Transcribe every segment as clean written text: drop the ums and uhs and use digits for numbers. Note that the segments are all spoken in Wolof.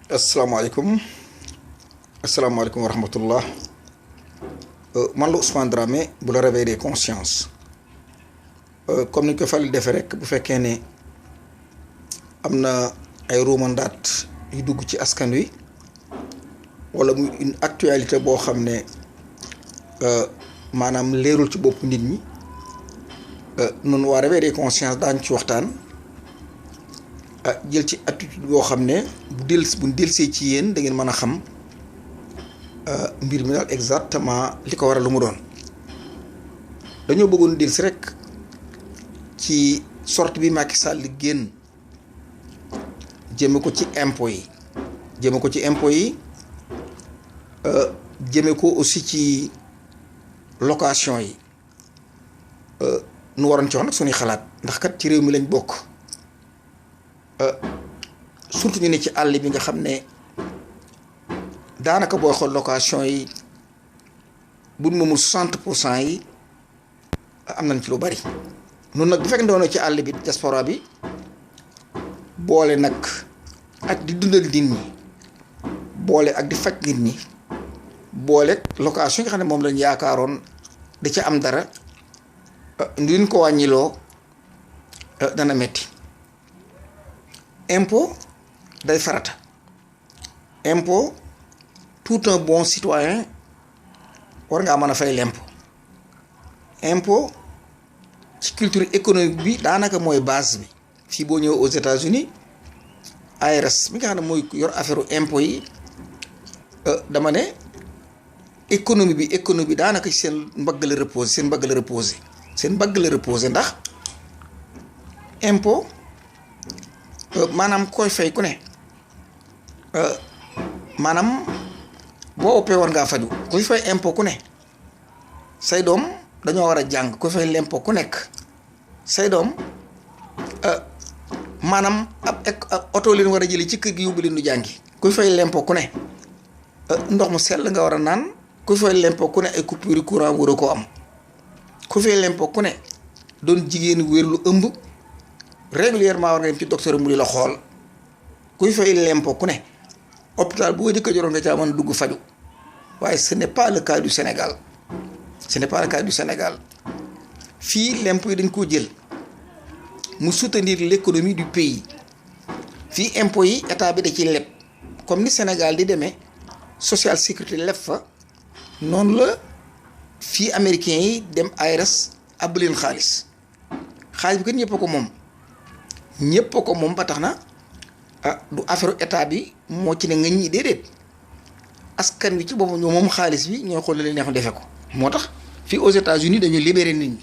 asalaamaaleykum asalaamaaleykum wa rahmatullah man la Ousmane Dramé bu la réveil des consciences comme ni ñu ko fal defee rek bu fekkee ne am na ay ruumandaat yu dugg ci askan wi wala muy une actualité boo xam ne maanaam leerul ci bopp nit ñi noonu waa réveil des consciences daañu ci waxtaan jël ci attitude boo xam ne bu delsee ci yéen da ngeen mën a xam mbir mi daal exactement li ko waral lu mu doon. dañoo bëggoon delsi rek ci sorte bi Macky Sall li génn jëme ko ci impôt yi jëme ko aussi ci location yi nu waroon ci wax nag suñuy xalaat ndax kat ci réew mi lañ bokk. surtout ñu ne ci àll bi nga xam ne daanaka booy xool location yi bu moomul 60% yi am nañ ci lu bari. noonu nag bu fekk ndono ci àll bi diaspora bi boole nag ak di dundal nit ñi boole ak di faj nit ñi boole location yi nga xam ne moom lañ yaakaaroon da ca am dara nduñ ko wàññiloo dana metti. impôt day farata. impôt tout un bon citoyen war ngaa mën a fay l'impôt. impôt ci culture économique bi daanaka mooy base bi. fii boo ñëwee aux États-Unis ARS mi nga xam ne mooy yor affaire impôt yi dama ne économie bi daanaka ci seen mbagg la reposé ndax impôt maanaam koy fay ku ne maanaam boo ëppee war ngaa faju kuy fay impôt ku ne say doom dañoo war a jàng kuy fay l'impôt ku nekk say doom maanaam ab oto leen war a jëli ci kër gi yóbbu leen nu jàngi kuy fay l'impôt ku ne ndox mu sell nga war a naan kuy fay l'impôt ku ne ay coupure courant war a ko am kuy fay l'impôt ku ne doon jigéen wér lu ëmb régulièrement war nga dem ci docteur mu di la xool kuy fay l'impôt ku ne hôpital boo jëkk a joroon nga caa mën a dugg faju waaye ce n'est pas le cas du Sénégal fii l'impôt yi dañ koo jël mu soutenir l'économie du pays. fii impôt yi état bi da ciy leb comme ni Sénégal di demee social sécurité leb fa noonu la fii américains yi dem ARS ab leen xaalis bi kat ñëpp ko moom ba tax na du affaire état bi moo ci ne nga ñi déedéet askan wi ci boppam ñoo moom xaalis bi ñoo xool leen neex defe ko. moo tax fii aux États-Unis dañu libéré nit ñi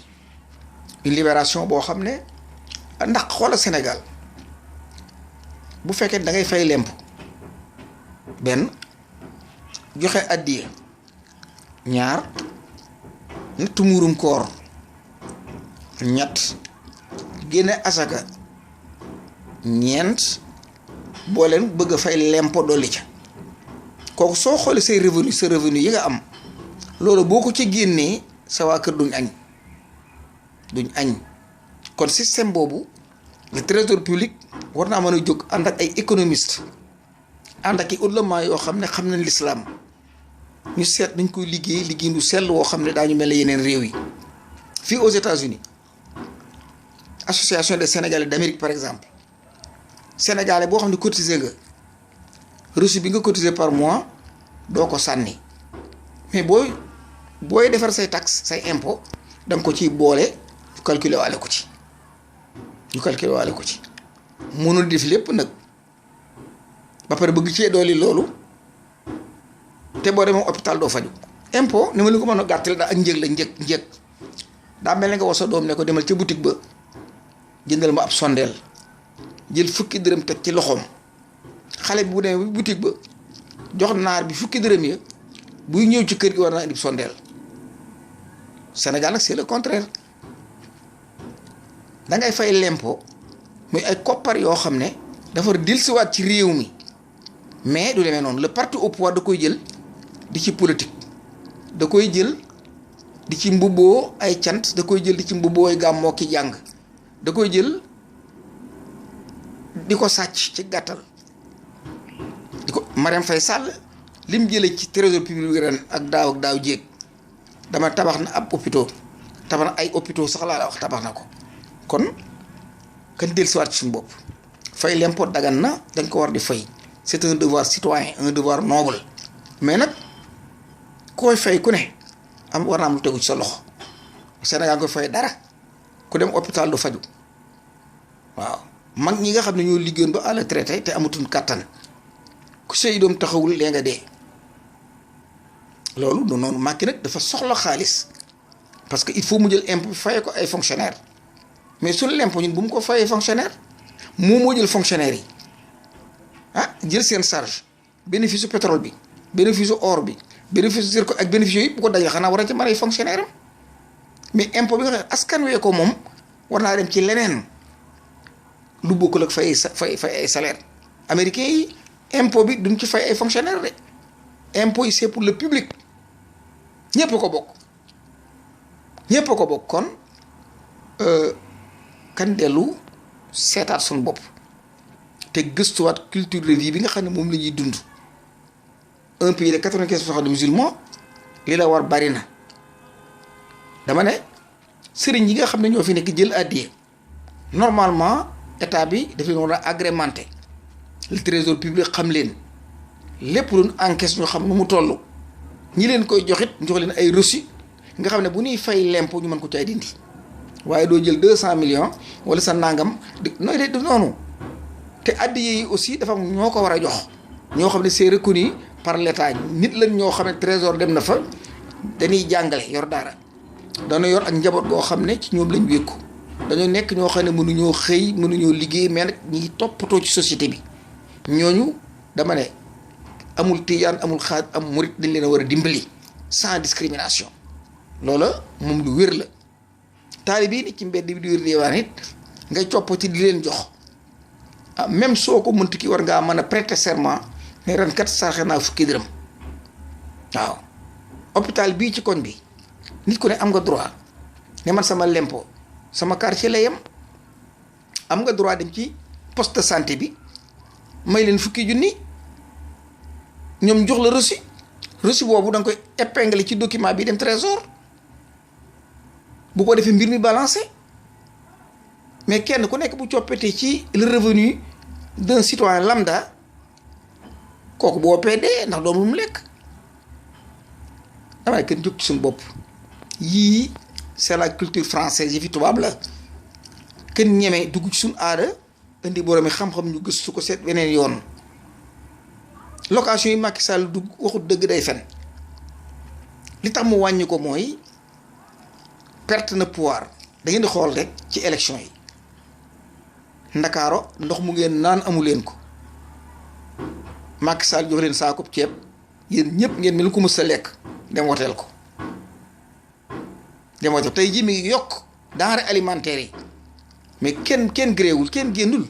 une libération boo xam ne ndax xoola Sénégal bu fekkee da ngay fay l'impôt benn joxe addiya ñaar natt muurum koor ñett génne asaka ñeent boo leen bëgg a fay l'impôt dolli ca kooku soo xoolee say revenu sa revenu yi nga am loolu boo ko ci génnee sa waa kër duñ añ kon système boobu le trésor public war naa mën a jóg ànd ak ay économiste ànd ak i ulama yoo xam ne xam nañ l'islam ñu seet nañ koy liggéey lu sell woo xam ne daañu mel ne yeneen réew yi. fii aux États-Unis association des Sénégalais d'Amérique par exemple sénégalais boo xam ne cotisé nga reçu bi nga cotisé par mois doo ko sànni mais booy defar say taxe say impôt da nga ko ciy boole ñu calculer waale ko ci mënul def lépp nag ba pare bëgg cee dooli loolu te boo demee hôpital doo faju. impôt ni ma la ko mën a gàttal daa ak njëg daa mel ne nga wax sa doom ne ko demal ca boutique ba jëndal ma ab sondeel jël fukki dërëm teg ci loxoom xale bi bu demee boutique ba jox naar bi fukki dërëm ya buy ñëw ci kër gi war naa indi sondeel. Sénégal nag c'est le contraire da ngay fay l'impôt muy ay koppar yoo xam ne dafa dellusiwaat ci réew mi mais du demee noonu le parti au pouvoir da koy jël di ci politique da koy jël di ci mbubboo ay cant da koy jël di ci mbubboo ay gàmmoo ki jàng da koy jël di ko sàcc ci gàttal Marème Faye Sall lim jëlee ci trésor public ren ak daaw jéeg dama tabax na ab hôpital tabax na ay hôpitaux sax laa la wax tabax na ko. kon kan dellusiwaat ci suñu bopp fay l'impôt dagan na dañ ko war di fay c'est un devoir citoyen un devoir noble mais nag koy fay ku ne war naa am lu tegu ci sa loxo Sénégal koy fay dara ku dem hôpital du faju waaw mag ñi nga xam ne ñoo liggéeyoon ba à la traité te amatuñ kàttan ku sëy doom taxawul lee nga dee loolu du noonu. Macky nag dafa soxla xaalis parce que il faut mu jël impôt fayee ko ay fonctionnaires mais suñu l'impôt ñun bu mu ko fayee fonctionnaire moo jël fonctionnaires yi jël seen charge bénéfice su pétrole bi bénéfice su or bi bénéfice su zircon ak bénéfice yooyu bu ko dajale xanaa war a ci mën ay fonctionnaire am mais impôt bi nga xam askan wee ko moom war naa dem ci leneen lu bokkul ak fay ay salaire américain yi impôt bi duñ ci fay ay fonctionnaire de impôt yi c'est pour le public ñëpp ko bokk kon kan dellu seetaat suñu bopp te gëstuwaat culture de vie bi nga xam ne moom la ñuy dund. Un pays de 95% de musulmans li la war bari na dama ne sëriñ yi nga xam ne ñoo fi nekk jël àddiya normalement état bi daf leen war a agrémenté le trésor public xam leen lépp lu encaisse ñu xam nu mu toll ñi leen koy joxit jox leen ay reçu nga xam ne bu ñuy fay l'impôt ñu mën ko caay dindi waaye doo jël 200 millions wala sa nangam nooy de du noonu te àddiya yi aussi dafa am ñoo ko war a jox ñoo xam ne c'est reconnu par l'état nit lañ ñoo xam ne trésor dem na fa dañuy jàngale yor daara dañoo yor ak njaboot goo xam ne ci ñoom lañ wékku dañoo nekk ñoo xam ne mënuñoo xëy mënuñoo liggéey mais nag ñi ngi toppatoo ci société bi ñooñu dama ne amul tijaan amul xaaj am murit dañ leen a war a dimbali sans discrimination loola moom lu wér la taalibe yi ni ci mbedd bi di wér di yewaan it ngay coppati di leen jox même soo ko mënti ki war ngaa mën a prêter serment ne ren kat saraxe naa fukki dërëm waaw hôpital bii ci koñ bi nit ku ne am nga droit ne man sama lempo sama quartier la yem am nga droit dem ci poste de santé bi may leen fukki junni ñoom jox la reçu boobu da nga koy épingler ci document bi dem trésor bu ko defee mbir mi balancé mais kenn ku nekk bu coppetee ci le revenu d'un citoyen lambda kooku boo dee ndax doon mu lekk damay kenn jóg ci suñu bopp yii c'est la culture française yi fi tubaab la kenn ñeme dugg ci suñu aada indi boroomi xam-xam ñu gëstu ko seet weneen yoon location yi Macky Sall dugg waxut dëgg day fen li tax mu wàññi ko mooy perte na pouvoir da ngeen di xool rek ci élection yi ndakaaro ndox mu ngeen naan amu leen ko Macky Sall jox leen saakub ceeb yéen ñëpp ngeen mel ko mës a lekk dem woteel ko tey ji mi ngi yokk denrées alimentaires yi mais kenn gréewul kenn génnul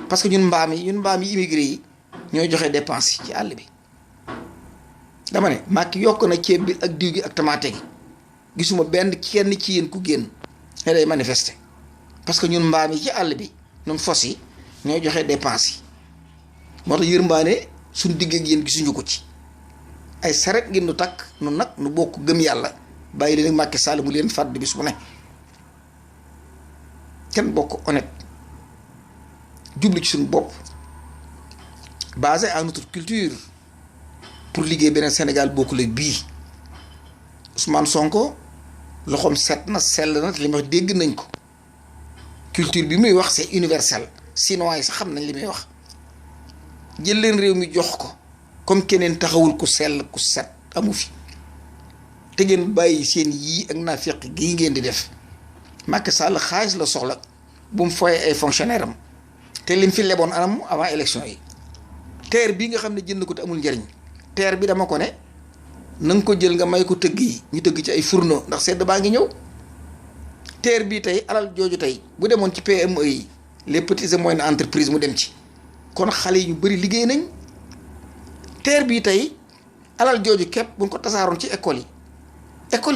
parce que ñun mbaam yi immigré yi ñooy joxe dépense yi ci àll bi dama ne Macky yokk na ceeb bi ak diw gi ak tamaate gi gisuma kenn ci yéen ku génn ne day manifester parce que ñun mbaam yi ci àll bi ñun fos yi ñooy joxe dépense yi moo tax yërmbaane suñ digg ak yéen gisuñu ko ci ay saret ngeen nu takk nu nag nu bokk gëm yàlla bàyyi leen Macky Sall mu leen fàdd bis bu ne kenn bokk honnête jublu ci suñu bopp basé à notre culture pour liggéey beneen Sénégal bokkul ak bii Ousmane Sonko loxoom set na sell na li muy wax dégg nañ ko culture bi muy wax c'est universel chinois yi sax xam nañ li muy wax jël leen réew mi jox ko comme keneen taxawul ku sell ku set amu fi te ngeen bàyyi seen yii ak naafeq gii ngeen di def Macky Sall xaalis la soxla bu mu foyee ay fonctionnaire am te lim fi leboon anam avant élection yi terre bii nga xam ne jënd ko te amul njëriñ terre bi dama ko ne na nga ko jël nga may ko tëgg yi ñu tëgg ci ay fourneau ndax sedd baa ngi ñëw terre bii tey alal jooju tey bu demoon ci PME yi les petites et moyennes entreprises mu dem ci kon xale yi ñu bëri liggéey nañ terre bii tey alal jooju képp buñ ko tasaaroon ci école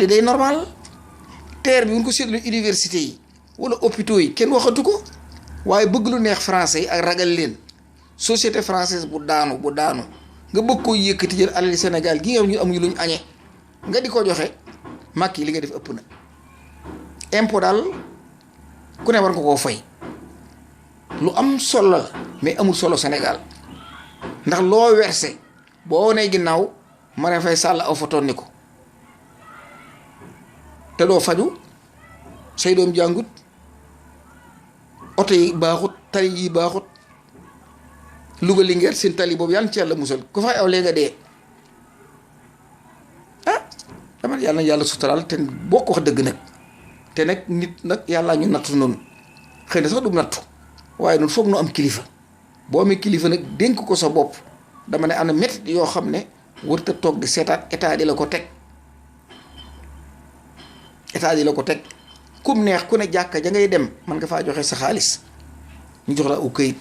yi day normal terre bi buñ ko seetlu université yi wala hôpitaux yi kenn waxatu ko waaye bëgg lu neex français yi ak ragal leen société française bu daanu nga bëgg koo yëkkati jël alali Sénégal gi nga ñu amuñu luñ añee nga di ko joxe Macky li nga def ëpp na. impôt daal ku ne war nga koo fay lu am solo la mais amul solo Sénégal ndax loo versé boo nee ginnaaw Marème Faye Sall aw fa tonni ko te doo faju say doom jàngut oto yi baaxut tali yi baaxut Louga Linguère seen tali boobu yàlla ci yàlla musal ku fay aw lee nga dee ah dama yàlla na yàlla suturaal te boo ko wax dëgg nag te nag nit nag yàllaa ñu nattu noonu xëy na sax du nattu waaye noonu foog nu am kilifa boo amee kilifa nag dénk ko sa bopp dama ne am na métti yoo xam ne warut a toog di seetaat état di la ko teg état di la ko teg kum neex ku ne jàkka ja ngay dem man nga faa joxe sa xaalis ñu jox la aw këyit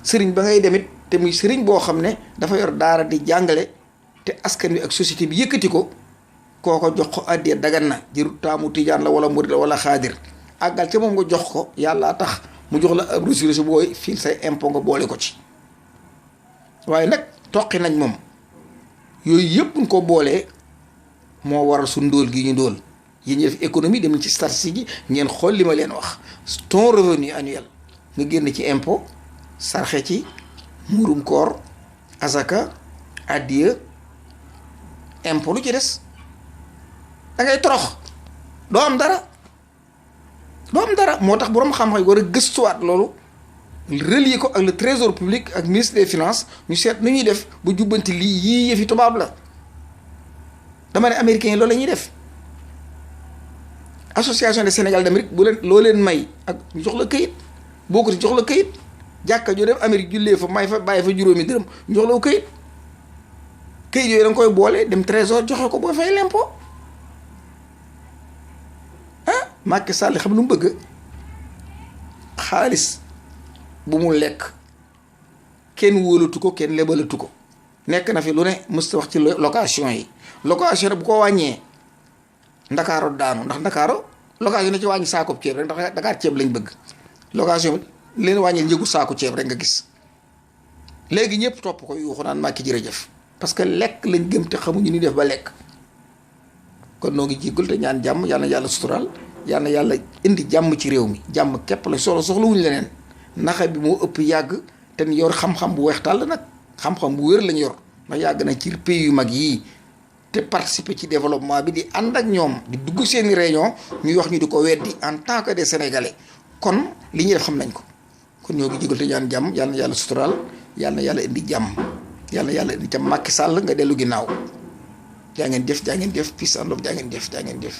sëriñ ba ngay demit te muy sëriñ boo xam ne dafa yor daara di jàngale te askan wi ak société bi yëkkati ko kooko jox ko àddee dagan na jërut taamu tijaan la wala murid la wala xaadir àggal ca moom nga jox ko yàlla tax mu jox la ab ressource booy fii say impôt nga boole ko ci waaye nag toqi nañ moom yooyu yëpp ñu ko boolee moo waral su ndóol gi ñu ndóol yéen ñi def économie dem ci statistique yi ngeen xool li ma leen wax ton revenu annuel nga génn ci impôt sarxe ci muurum koor azaka addiya impôt lu ci des da ngay torox doo am dara moo tax boroom xam-xam war a gëstuwaat loolu relier ko ak le trésor public ak ministre des finances ñu seet nu ñuy def bu jubbanti lii yii yëfi tubaab la dama ne américains yi loolu la ñuy def association des Sénégal d'Amérique bu leen loo leen may ak ñu jox la këyit boo ko jox la këyit jàkka joo dem Amérique jullee fa may fa bàyyi fa juróomi dërëm ñu jox la këyit yooyu da nga koy boole dem trésor joxe ko boo fay l'impôt Macky Sall xam lu mu bëgg xaalis bu mu lekk kenn wóolatu ko kenn lebalatu ko nekk na fi lu ne mësta wax ci location yi location bu ko wàññee ndakaaro daanu ndax ndakaaro location na ci wàññi saako ceeb rek ndax Dakar ceeb lañ bëgg location bi leen wàññi njëgu saako ceeb rek nga gis léegi ñëpp topp ko yuuxu naan Macky jërëjëf parce que lekk lañ gëm te xamuñu ni def ba lekk kon noo ngi jéggul te ñaan jàmm yàlla na yàlla sutural yàlla na yàlla indi jàmm ci réew mi jàmm képp la soxlawuñu leneen naxa bi moo ëpp yàgg te yor xam-xam bu weex tàll nag xam-xam bu wér lañ yor ndax yàgg na ci pays yu mag yii te participer ci développement bi di ànd ak ñoom di dugg seeni réunion ñuy wax ñu di ko weddi en tant que des sénégalais kon li ñuy def xam nañ ko kon ñoo ngi jégal te ñaan jàmm yàlla na yàlla sutural yàlla na yàlla indi jàmm yàlla na yàlla indi jàmm Macky Sall nga dellu ginnaaw jaa ngeen jëf peace and love jaa ngeen jëf